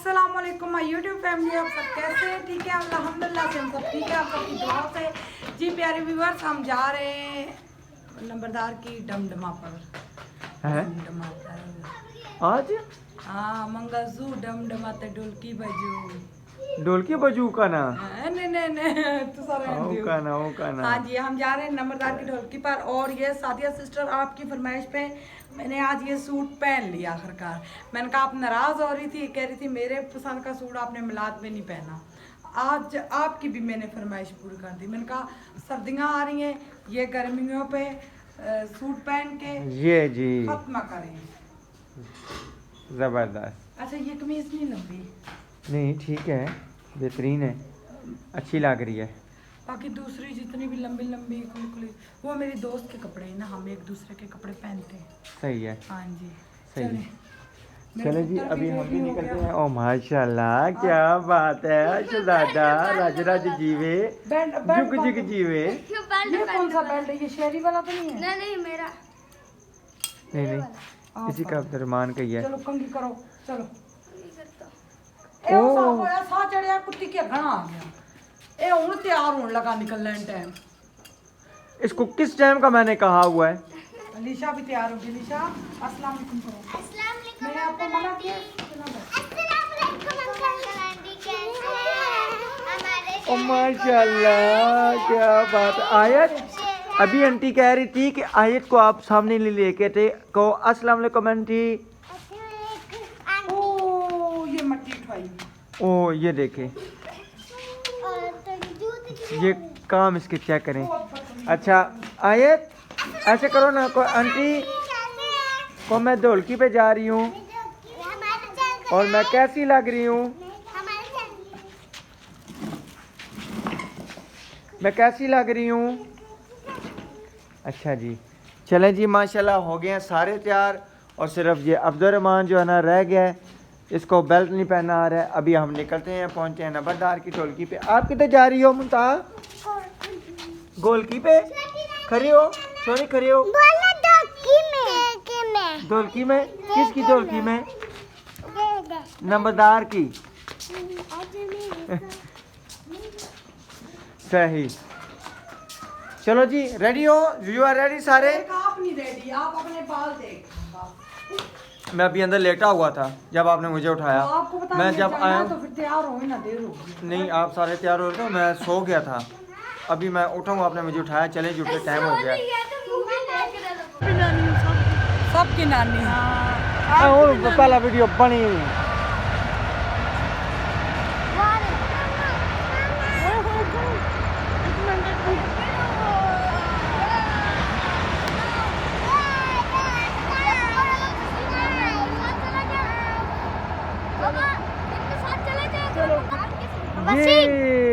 अस्सलाम वालेकुम my YouTube family, आप सब कैसे हैं? ठीक है, अल्हम्दुलिल्लाह से हम सब ठीक है, आप सबकी दुआ से। जी प्यारे व्यूअर्स, हम जा रहे हैं नंबरदार की डमडमा पर। डमडमा पर आज हाँ मंगलजू डमडमा ते ढोलकी बजू। ढोलकी बजू का ना नहीं तो सारे ओ का ना हाँ जी, हम जा रहे हैं नंबरदार की ढोलकी पर। और ये सादिया सिस्टर आपकी फरमाइश पे मैंने आज ये सूट पहन लिया आखिरकार। मैंने कहा आप नाराज हो रही थी, कह रही थी मेरे पसंद का सूट आपने मिलाद में नहीं पहना। आज आपकी भी मैंने फरमाइश पूरी कर दी। मैंने कहा सर्दियाँ आ रही हैं, ये गर्मियों पे सूट पहन के ये जी खत्म करें। जबरदस्त। अच्छा ये कमीज नहीं लंबी, नहीं ठीक है, बेहतरीन है, अच्छी लग रही है। बाकी दूसरी जितनी भी लंबी लंबी खुली खुली वो मेरी दोस्त के कपड़े हैं ना, हम एक दूसरे के कपड़े पहनते हैं। सही है, हाँ जी सही है। चलें। चलो जी, मेरे पुत्र अभी भी हम भी रेडी हो निकलते गया। हैं। ओ माशाल्लाह, क्या बात है शहजादा, राज राज जीवे, बैंड जुग जुग जीवे। ये कौन सा बेल्ट है? ये शेरी वाला तो नहीं है? नहीं मेरा नहीं नहीं, किसी का अब्दुरमान का ही है। चलो कंगी करो, चलो। नहीं करता। ए ओ साफ होया, सा चढ़िया कुत्ती के घना आ गया। ए हुन तैयार होने लगा निकलने टाइम। इसको किस टाइम का मैंने कहा हुआ है? लिशा भी तैयार होगी। लिशा अस्सलाम वालेकुम करो। अस्सलाम वालेकुम। मैंने आपको मना किया। अस्सलाम वालेकुम अंकल आंटी, कैसे हैं? हमारे ओ माशाल्लाह, क्या बात है। आयत अभी आंटी कह रही थी कि आयत को आप सामने ले लेके थे, कहो अस्सलाम वालेकुम आंटी। ओ ये मट्टी उठाई। ओ ये देखे, ये काम इसके चेक करें। अच्छा आयत ऐसे करो ना, को आंटी को मैं ढोलकी पे जा रही हूँ और मैं कैसी लग रही हूँ, मैं कैसी लग रही हूँ। अच्छा जी, चलें जी, माशाल्लाह हो गए हैं सारे तैयार। और सिर्फ ये अब्दुर्रहमान जो है ना रह गया है, इसको बेल्ट नहीं पहना आ रहा है। अभी हम निकलते हैं, पहुंचे हैं नंबरदार की ढोलकी पे। आप किधर जा रही हो मुमताज? गोलकी पे खड़ी हो, सोनी खड़ी हो। ढोलकी में किसकी ढोलकी में? नंबरदार की। सही, चलो जी, रेडी हो? यू आर रेडी सारे? एक आप नहीं रेडी, आप अपने बाल देख। मैं अभी अंदर लेटा हुआ था जब आपने मुझे उठाया। तो आपको पता मैं नहीं जब जाना आया तो फिर तैयार हो ना, देर होगी। नहीं, आप सारे तैयार हो रहे थे, मैं सो गया था। अभी मैं उठा हूँ, आपने मुझे उठाया, चले जुटे टाइम हो गया। सबकी नानी। और पहला वीडियो बनी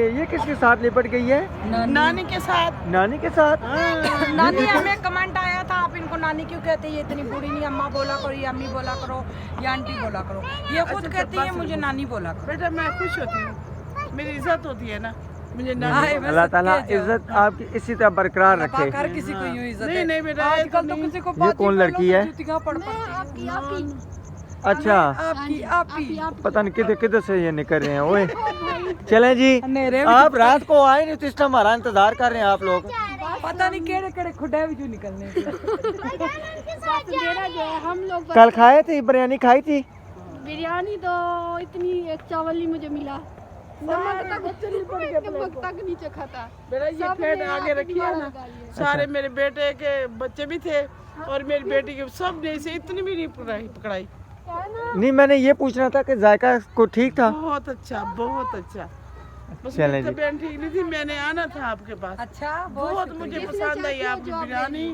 ये किसके साथ लिपट गई है? नानी के साथ। नानी के साथ। नानी, हमें कमेंट आया था आप इनको नानी क्यों कहते हैं, ये इतनी बूढ़ी नहीं, अम्मा बोला करो या अम्मी बोला करो या आंटी बोला करो। ये खुद कहती है मुझे नानी बोला करो। बेटा मैं खुश होती हूँ, मेरी इज्जत होती है ना, मुझे अल्लाह ताला इज्जत आपकी इसी तरह बरकरार रखे। हर किसी को यूं इज्जत है। नहीं बेटा, आजकल तो किसी को ये कौन लड़की है? जुतियां पड़ पड़ती हैं। अच्छा, आपकी पता नहीं किधर किधर से ये निकल रहे हैं। ओए चलें जी, अंधेरे आप रात को आए नहीं तो इस टाइम हमारा इंतजार कर रहे हैं आप लोग। पता नहीं केड़े केड़े खुडे भी जो निकलने के। हम लोग कल खाए थे बिरयानी, खाई थी। बिरयानी तो इतनी एक चावल ही मुझे मिला, नमक तक नीचे खाता। बेटा ये प्लेट आगे रखी है ना, सारे मेरे बेटे के बच्चे भी थे और मेरी बेटी के सब ने से इतनी भी नहीं पकड़ाई। नहीं, मैंने ये पूछना था कि जायका को ठीक था। बहुत अच्छा, बहुत अच्छा। बस चलें मेरी जी। तबीयत ठीक नहीं थी, मैंने आना था आपके पास। अच्छा, बहुत मुझे पसंद आई आपकी बिरयानी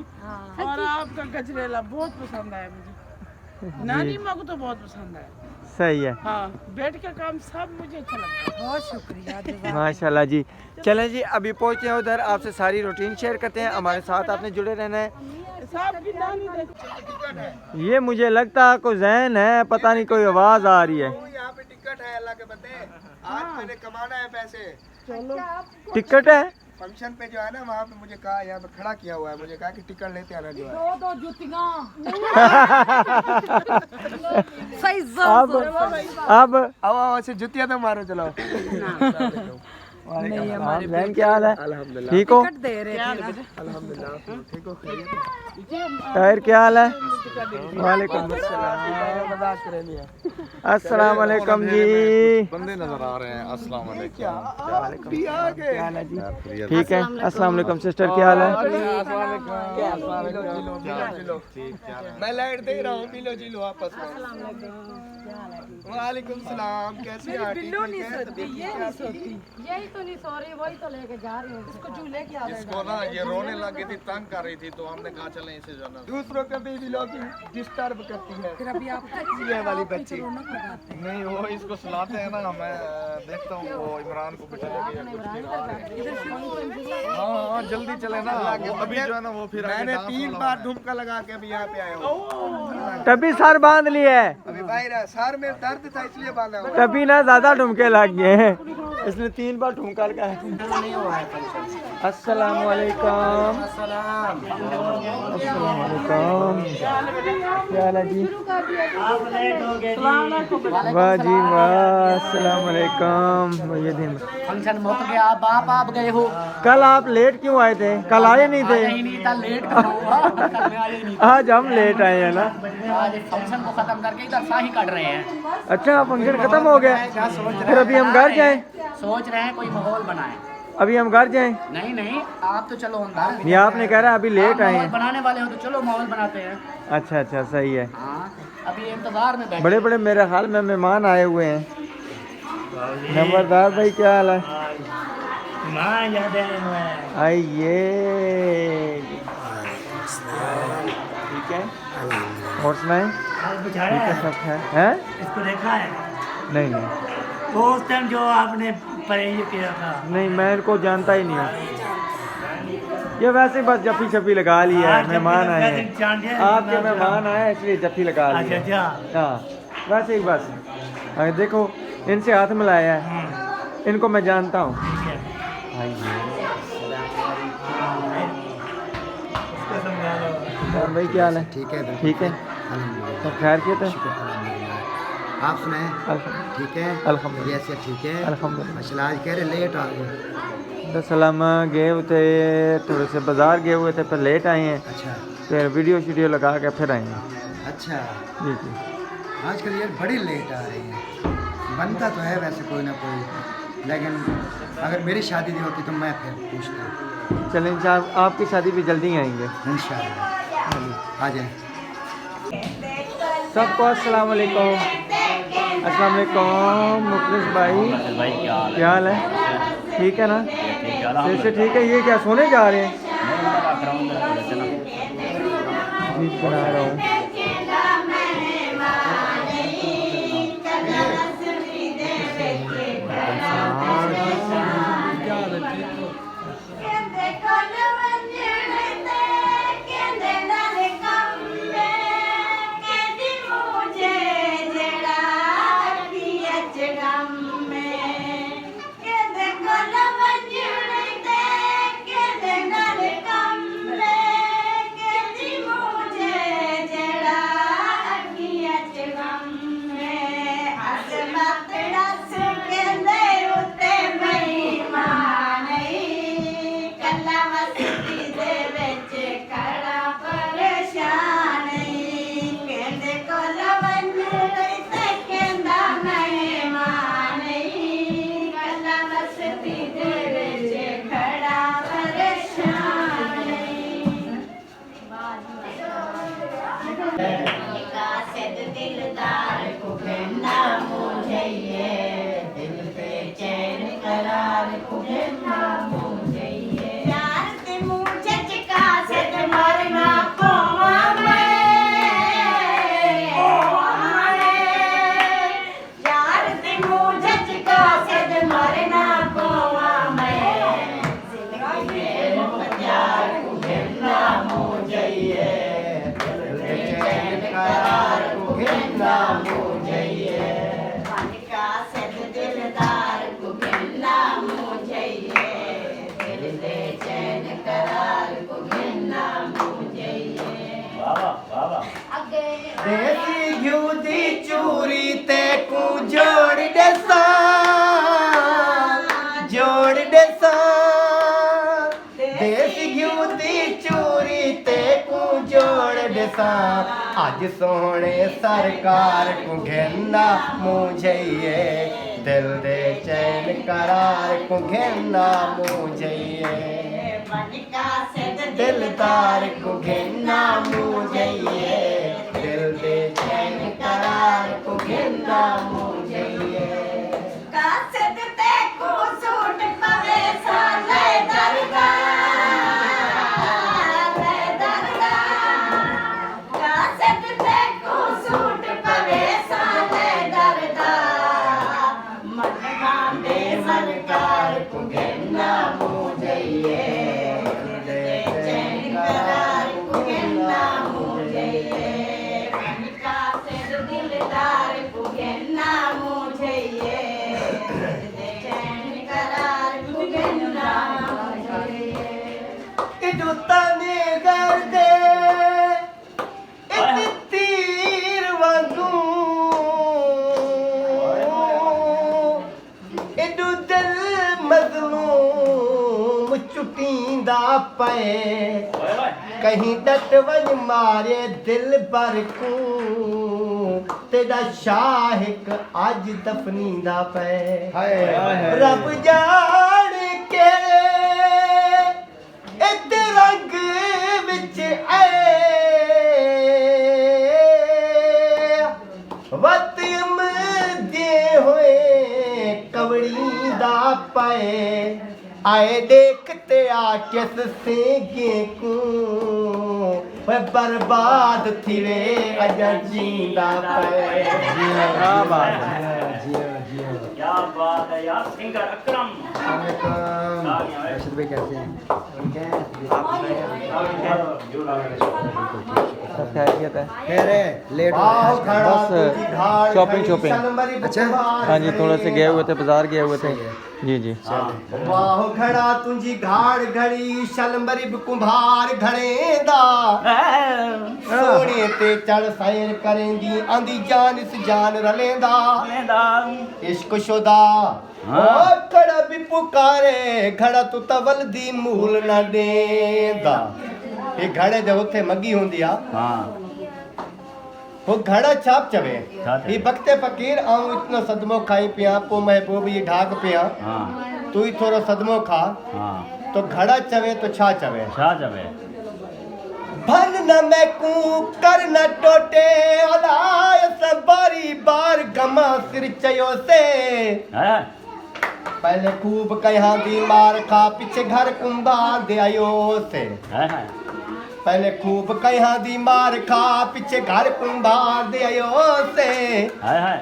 और आपका गजरेला बहुत पसंद आया मुझे। नानी माँ को तो बहुत पसंद आया। सही है, हाँ, बेड का काम सब मुझे अच्छा लगता है। बहुत शुक्रिया। माशाल्लाह जी। चलें जी, अभी पहुंचे हैं उधर, आपसे सारी रूटीन शेयर करते हैं। हमारे साथ आपने जुड़े रहना है। साहब की नानी देखो। ये मुझे लगता है कोई जहन है, पता नहीं कोई आवाज आ रही है। यहाँ पे टिकट है, अल्लाह के बंदे, आज मैंने कमाना है पैसे। चलो टिकट है? फंक्शन पे जो है ना वहाँ पे मुझे कहा, यहाँ पे खड़ा किया हुआ है, मुझे कहा कि टिकट लेते आना जो है। दो जुतियां सही अब आओ ऐसे जुतियाँ तो मारो चलो। नहीं हमारे बहन क्या हाल है? अल्हम्दुलिल्लाह। ठीक हो? टिकट दे रहे थे ना। अल्हम्दुलिल्लाह ठीक हो? ताहिर क्या हाल है? वालेकुम अस्सलाम वालेकुम जी। बंदे नजर आ रहे हैं। अस्सलाम वालेकुम। क्या हाल है जी? ठीक है। अस्सलाम वालेकुम सिस्टर क्या हाल है? मैं लाइट दे रहा हूँ, मिलो जिलो आपस में। वालेकुम सलाम, कैसे हैं? बिल्लो नहीं सोती, ये नहीं सोती। यही तो नहीं सो रही, वही तो लेके जा रही हूँ। इसको झूले की आदत इसको ना ये रोने लगी थी, तंग कर रही थी, तो हमने कहा चले इसे जो ना दूसरों के भी लोग डिस्टर्ब करती है। फिर अभी आप ये वाली बच्ची रौनक लगाते हैं। नहीं, वो इसको सुलाते हैं ना, मैं देखता हूँ वो इमरान को बिठा लेके हाँ जल्दी चले ना, अभी जो है ना वो फिर मैंने 3 बार ढुमका लगा के अभी यहाँ पे आया हूँ। तभी सर बांध लिए है, अभी भाई सर में दर्द था इसलिए बांधा हुआ। तभी ना ज्यादा ठुमके लग गए हैं। इसने 3 बार ठुमका लगाया। अस्सलाम वालेकुम। अस्सलाम वालेकुम। क्या हाल है जी? वाह जी वाह। अस्सलाम वालेकुम। ये दिन फंक्शन मुक गया, आप गए हो। कल आप लेट क्यों आए थे? कल आए नहीं थे? नहीं था, लेट कल मैं आया ही नहीं। आज हम लेट आए हैं ना। आज फंक्शन को खत्म करके इधर शाही काट रहे हैं। अच्छा फंक्शन खत्म हो गया, फिर अभी हम घर जाएं? सोच रहे हैं कोई माहौल बनाए। अभी हम घर जाएं? नहीं नहीं, आप तो चलो अंदर। ये आपने कह रहा अभी लेट आए माहौल हैं। बनाने वाले हो तो चलो माहौल बनाते हैं। अच्छा अच्छा सही है। हाँ, अभी इंतजार में बैठे। बड़े बड़े मेरे हाल में मेहमान आए हुए हैं। नंबरदार भाई क्या हाल है? आइए ठीक है, और सुनाए? ठीक है सब है? इसको देखा है नहीं नहीं वो उस टाइम जो आपने परहेज किया था। नहीं, मैं इनको जानता ही नहीं हूँ। ये वैसे बस जफ्फी शफी लगा लिया है, मेहमान आए हैं, आपके मेहमान आए हैं इसलिए जफ्फी लगा लिया। अच्छा हाँ वैसे ही बस। देखो इनसे हाथ मिलाया है, इनको मैं जानता हूँ। भाई क्या हाल है? ठीक है ठीक है, सब खैर किए थे? आप सुनाए? ठीक है अल्हम्दुलिल्लाह ऐसे ठीक है अल्हम्दुलिल्लाह। माशाल्लाह। आज कह रहे लेट आ गए। सलाम गए हुए थे, थोड़े से बाजार गए हुए थे, फिर लेट आए हैं, अच्छा फिर वीडियो शीडियो लगा के फिर आए हैं। अच्छा, जी जी। आजकल यार बड़ी लेट आ रही है। बनता तो है वैसे कोई ना कोई, लेकिन अगर मेरी शादी नहीं होती तो मैं फिर पूछता। चलें इंशाअल्लाह आपकी शादी भी जल्दी ही आएंगे इंशाअल्लाह आ जाए। सबको अस्सलाम वालेकुम। अस्सलाम वालेकुम मुखलिस भाई क्या हाल है? ठीक है ना? जैसे ठीक है। ये क्या सोने जा रहे हैं? जी बना रहा हूँ। आज सोने सरकार को घेरना मुझे ये दिल दे चैन करार को घेरना मुझे ये दिलदार को घेरना मुझे ये दिल दे चैन करार को घेरना मुझे ये कासद ते को सूट पवे साले दरदा ले दरदा कासद ते को सूट पवे साले दरदा मन गांदे सरकार को घेरना मुझे ये चैन करार को घेरना मुझे ये कासद दिलदार को घेरना मुझे ये तने कर दे तीर वांगू एडू दिल मजलूम चुटींदा पे कहीं डट वज मारे दिल पर को तेरा शाहिक आज दफनींदा पे रब जान के इते रंग विच वतम दे होए कवड़ी दा पाए आए देखते किस सेगे को वे बर्बाद थी वे अजा जींदा पाए क्या बात है क्या बात है यार सिंगर अकरम अर्शद भाई कैसे हैं? सब खैरियत है खैर है, लेट हो बाहु गया। खड़ा बस तुझी घाड़ शॉपिंग खड़ी, शॉपिंग। शलमरी अच्छा। बुखार हाँ जी थोड़ा से गए हुए थे बाजार गए हुए थे सही है। जी जी बाहु खड़ा तुझी घाड़ घड़ी शलमरी कुंभार घड़ेंदा सोने ते चढ़ सैर करेंदी आंदी जान इस जान रलेंदा इश्क शुदा ओ खड़ा भी पुकारे खड़ा तू तवल दी मूल न देंदा ये घड़े दे उत्थे मग्गी हुंदी आ वो घड़ा छाप चवे ये बख्ते फकीर आऊं इतना सदमो खाई पिया पो महबूब ये ढाक पिया तू ही थोड़ा सदमो खा तो घड़ा चवे तो छा चवे भन न मैं कू कर न टोटे अलाय सब बारी बार गमा सिर चयो से पहले खूब कहा दी मार खा पीछे घर कुंबा दे आयो से पहले खूब कहा दी मार खा पीछे घर कुंभार दे आयो से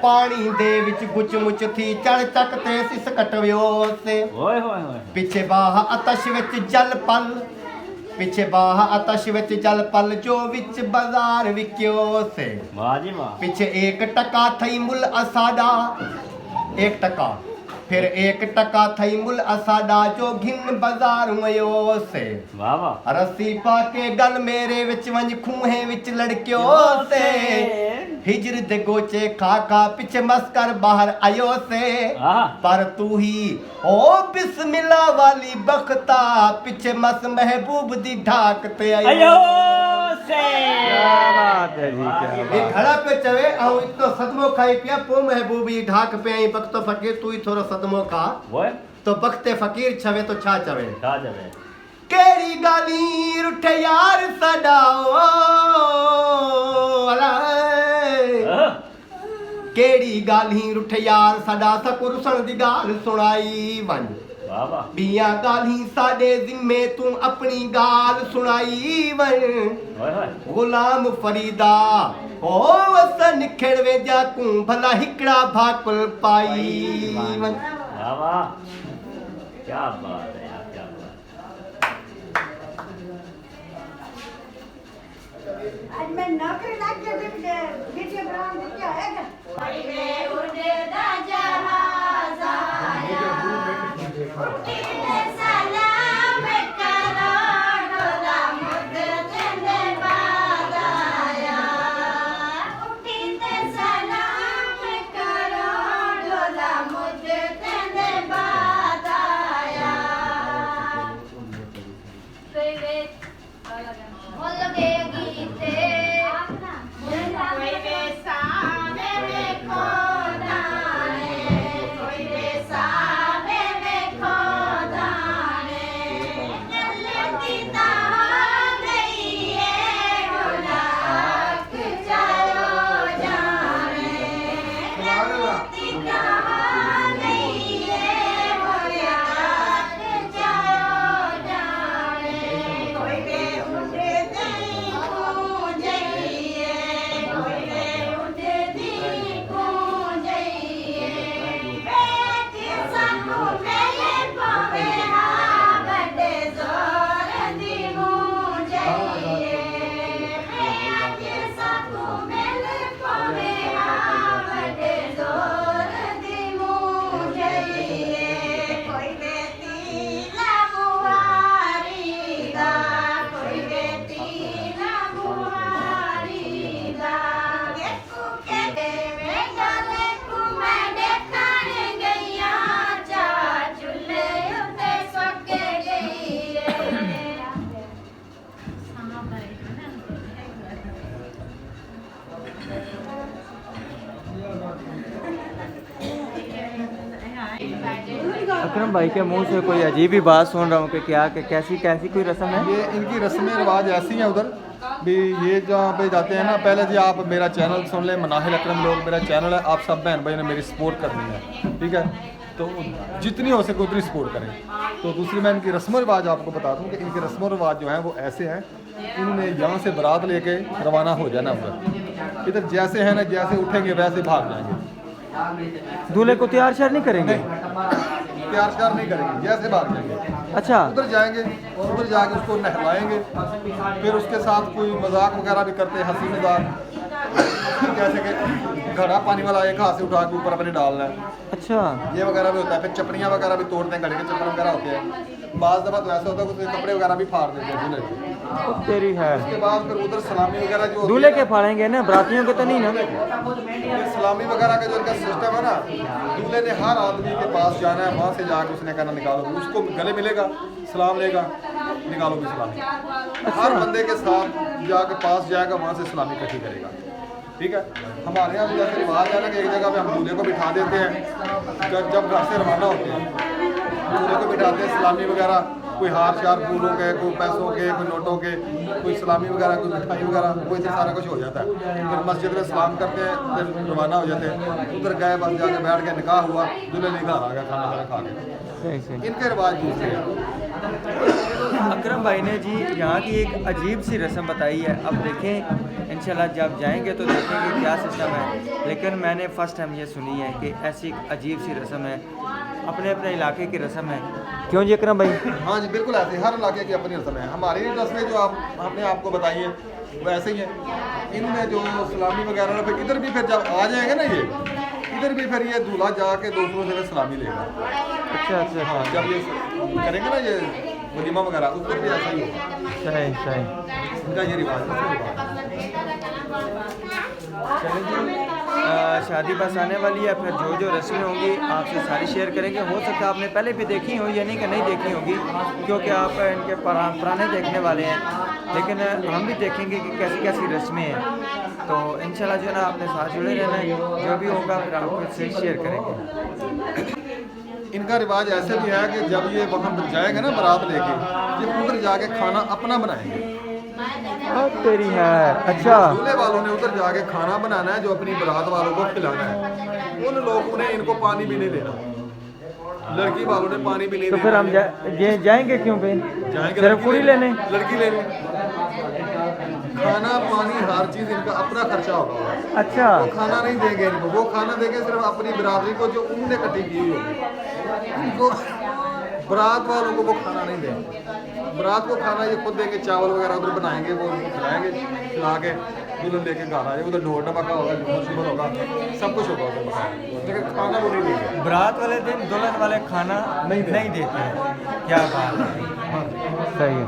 पानी दे विच गुच मुच थी चढ़ चकते सिस कटव्यो से पीछे बाह अतश विच जल पल पीछे बाह अतश विच जल पल जो विच बाजार विक्यो से पीछे 1 टका थई मुल असाडा 1 टका फिर 1 टका थई मुल असाडा जो घिन बाजार मयो से रस्सी पाके गल मेरे विच वंज खूहे विच लड़क्यो से हिजर दे गोचे खा खा पिछे मस्कर बाहर आयो से पर तू ही ओ बिस्मिल्लाह वाली बख्ता पिछे मस महबूब दी ढाक ते आयो से क्या बात है जी क्या ये घड़ा पे चवे आऊं इतो सदमो खाई पिया पो महबूबी ढाक पे आई बख्तो फकीर तू ही थोड़ा सदमो खा तो बख्ते फकीर छवे तो छा चवे केड़ी गाली रुठे यार साडा केड़ी गाली रुठे यार साडा सको रुसण दी गाल सुनाई वन बिया गाली साडे जिम्मे तू अपनी गाल सुनाई वन गुलाम फरीदा ओ वसन खेड़वे जा तू भला हिकड़ा भाकुल पाई वन क्या बात है यार क्या बात आज मैं नौकरी लग गया वीडियो बनाने क्या है मैं उड़दा जहाज आया उठीले सलाम करो डोला मुद तेरे बाद आया उठीले सलाम करो डोला मुद तेरे बाद आया बोल गए गीते अकरम भाई के मुंह से कोई अजीब ही बात सुन रहा हूँ कि क्या कि कैसी कैसी कोई रस्म है। ये इनकी रस्में रिवाज ऐसी हैं उधर भी। ये जहाँ पे जाते हैं ना, पहले जी आप मेरा चैनल सुन लें, मनाहिल अकरम लोग मेरा चैनल है, आप सब बहन भाई ने मेरी सपोर्ट करनी है, ठीक है। तो जितनी हो सके उतनी सपोर्ट करें। तो दूसरी मैं इनकी रस्म रिवाज आपको बता दूँ कि इनके रस्म रिवाज जो हैं वो ऐसे हैं। इन्होंने यहाँ से बारात लेके रवाना हो जाना उधर। इधर जैसे है ना, जैसे उठेंगे वैसे भाग जाएंगे। दूल्हे को तैयार श्यार नहीं करेंगे? तैयार श्यार नहीं करेंगे, जैसे भाग जाएंगे। अच्छा, उधर जाएंगे, उधर जाके उसको नहलाएंगे, फिर उसके साथ कोई मजाक वगैरह भी करते हैं, हंसी मजाक, जैसे कि घड़ा पानी वाला एक हाथ से उठा के ऊपर अपने डालना है। अच्छा, ये वगैरह भी होता है। फिर चपड़ियाँ वगैरह भी तोड़ते हैं, घड़े के चप्पल वगैरह होते हैं। बाज़ दफ़ा तो ऐसा होता है कि कपड़े वगैरह भी फाड़ देते हैं दूल्हे। तेरी है। उसके बाद फिर उधर सलामी वगैरह जो दूल्हे के फाड़ेंगे ना, बरातियों के तो नहीं ना। फिर सलामी वगैरह का जो इनका सिस्टम है ना, दूल्हे ने हर आदमी के पास जाना है, वहाँ से जाके उसने कहना निकालो, उसको गले मिलेगा, सलाम लेगा, निकालो भी सलामी। हर बंदे के साथ जाके पास जाएगा, वहाँ से सलामी इकट्ठी करेगा, ठीक है। हमारे यहाँ भी जैसे रिवाज है ना कि एक जगह पे हम दूल्हे को बिठा देते हैं, जब घर से रवाना होते हैं दूल्हे को बिठाते हैं, सलामी वगैरह, कोई हार शार फूलों के, कोई पैसों के, कोई नोटों के, कोई सलामी वगैरह, कोई मिठाई वगैरह, वो इधर सारा कुछ हो जाता है। फिर मस्जिद में सलाम करते हैं, फिर रवाना हो जाते हैं। उधर गए, बस जाके बैठ के निकाह हुआ, दूल्हे ने घर आ गया खाना वाना खा के। इनके रिवाज दूसरे हैं। अकरम भाई ने जी यहाँ की एक अजीब सी रस्म बताई है। अब देखें इंशाल्लाह जब जाएंगे तो देखेंगे क्या सिस्टम है, लेकिन मैंने फ़र्स्ट टाइम ये सुनी है कि ऐसी एक अजीब सी रस्म है, अपने अपने इलाके की रस्म है। क्यों जी अकरम भाई? हाँ जी बिल्कुल ऐसे, हर इलाके की अपनी रस्म है। हमारी रस्में जो हमने आपको बताई है वो ऐसे ही है। इनमें जो सलामी वगैरह, फिर इधर भी फिर जब आ जाएंगे ना ये, इधर भी फिर ये दूल्हा जाके दूसरों से सलामी लेगा। अच्छा अच्छा, हाँ, जब ये करेंगे ना ये वलीमा वगैरह, उस पर भी ऐसा ही होगा। सही सही, इनका ये रिवाज है। चलें जी, शादी बस आने वाली है, फिर जो जो रस्में होंगी आपसे सारी शेयर करेंगे। हो सकता है आपने पहले भी देखी हो, यानी कि नहीं देखी होगी, क्योंकि आप इनके पुराने देखने वाले हैं, लेकिन हम भी देखेंगे कि कैसी कैसी रस्में हैं। तो इंशाल्लाह जो है ना आपने साथ जुड़े रहना है, जो भी होगा फिर आपको इससे शेयर करेंगे। इनका रिवाज ऐसे भी है कि जब ये वहाँ पर जाएंगे ना बारात लेके, ये उधर जाके खाना अपना बनाएंगे। तेरी है। अच्छा, दूल्हे वालों ने उधर जाके खाना बनाना है जो अपनी बारात वालों को खिलाना है। उन लोगों ने इनको पानी भी नहीं देना, लड़की वालों ने पानी भी नहीं तो देना। फिर हम जाएंगे क्यों पे? जाएंगे सिर्फ पूरी लेने, लड़की लेने। खाना पानी हर चीज इनका अपना खर्चा होगा। अच्छा, वो खाना नहीं देंगे इनको, वो खाना देंगे सिर्फ अपनी बिरादरी को जो उन्होंने इकट्ठी की हुई होगी। इनको बारात वालों को वो खाना नहीं देंगे। बारात को खाना ये खुद देंगे, चावल वगैरह उधर बनाएंगे, वो खिलाएंगे, खिला के दुल्हन लेके घर आए। उधर ढोल ढमाका होगा, जुम्मन होगा, सब कुछ होगा उधर, लेकिन खाना वो नहीं देंगे। बारात वाले दिन दुल्हन वाले खाना नहीं देते हैं। क्या बात है, सही है।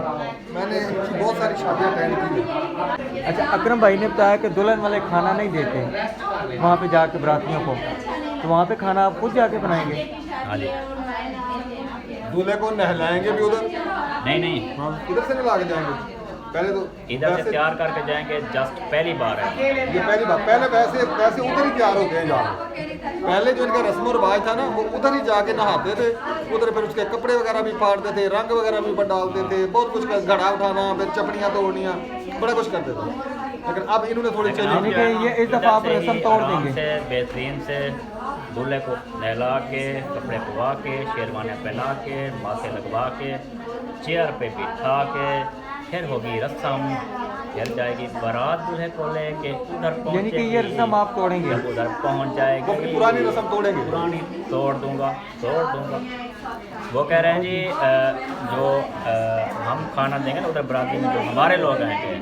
मैंने इनकी बहुत सारी शादियाँ अटेंड की हैं। अच्छा, अकरम भाई ने बताया कि दुल्हन वाले खाना नहीं देते वहाँ पे जाके बरातियों को, तो वहाँ पे खाना आप खुद जाके बनाएंगे? हाँ जी। दूल्हे को नहलाएंगे भी उधर? नहीं, हाँ, इधर से नहला के जाएंगे। पहले तो इधर से तैयार करके जाएंगे, जस्ट पहली बार है ये पहली बार। पहले वैसे उधर ही तैयार होते हैं जहाँ पहले जो इनका रस्म और रिवाज था ना, वो उधर ही जाके नहाते थे। उधर फिर उसके कपड़े वगैरह भी फाड़ते थे, रंग वगैरह भी ऊपर डालते थे, बहुत कुछ, घड़ा उठाना, फिर चपड़ियाँ तोड़नियाँ, बड़ा कुछ करते थे। लेकिन अब इन्होंने थोड़ी चेंज यानी कि ये इस दफ़ा आप रस्म तोड़ देंगे। से बेहतरीन से दूल्हे को नहला के, कपड़े पवा के, शेरवाने पहना के, माथे लगवा के, चेयर पे बिठा के, फिर होगी रस्म, फिर जाएगी बारात दूल्हे को लेके उधर पहुंचेगी। यानी कि ये रस्म आप तोड़ेंगे? जब उधर पहुंच जाएगी पुरानी रस्म तोड़ेंगे? पुरानी तोड़ दूंगा। वो कह रहे हैं जी जो हम खाना देंगे ना उधर बराती में, जो हमारे लोग आएंगे,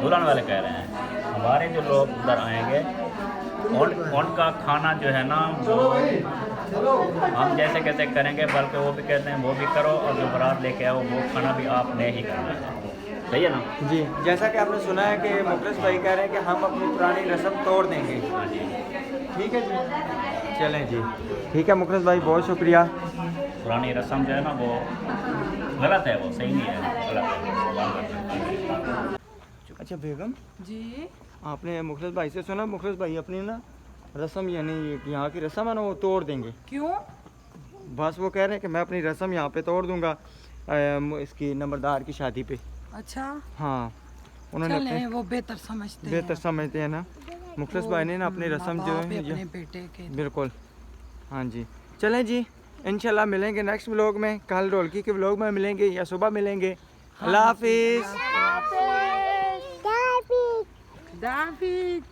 दुल्हन वाले कह रहे हैं हमारे जो लोग उधर आएंगे उनका खाना जो है ना वो हम जैसे कैसे करेंगे, बल्कि वो भी कहते हैं वो भी करो, और जो बारात लेके आओ वो खाना भी आपने ही करना है। सही है ना जी? जैसा कि आपने सुना है कि मुखलिस भाई कह रहे हैं कि हम अपनी पुरानी रस्म तोड़ देंगे। ठीक है जी, चलें जी, ठीक है मुखलिस भाई, बहुत शुक्रिया। पुरानी रस्म जो है ना वो गलत है, वो सही नहीं है, गलत है। अच्छा बेगम जी, आपने मुखलिस भाई से सुना, मुखलिस भाई अपनी ना रस्म यानी यहाँ की रस्म है ना वो तोड़ देंगे। क्यों? बस वो कह रहे हैं कि मैं अपनी रस्म यहाँ पे तोड़ दूंगा इसकी नंबरदार की शादी पे। अच्छा, हाँ, उन्होंने चलें, वो बेहतर समझते बेहतर समझते हैं ना मुखलिस भाई ने ना अपनी रस्म जो है अपने बेटे के। बिल्कुल, हाँ जी। चलें जी, इंशाल्लाह मिलेंगे नेक्स्ट व्लॉग में, कल ढोलकी के व्लॉग में मिलेंगे या सुबह मिलेंगे। अल्लाह हाफिज़। दाफिज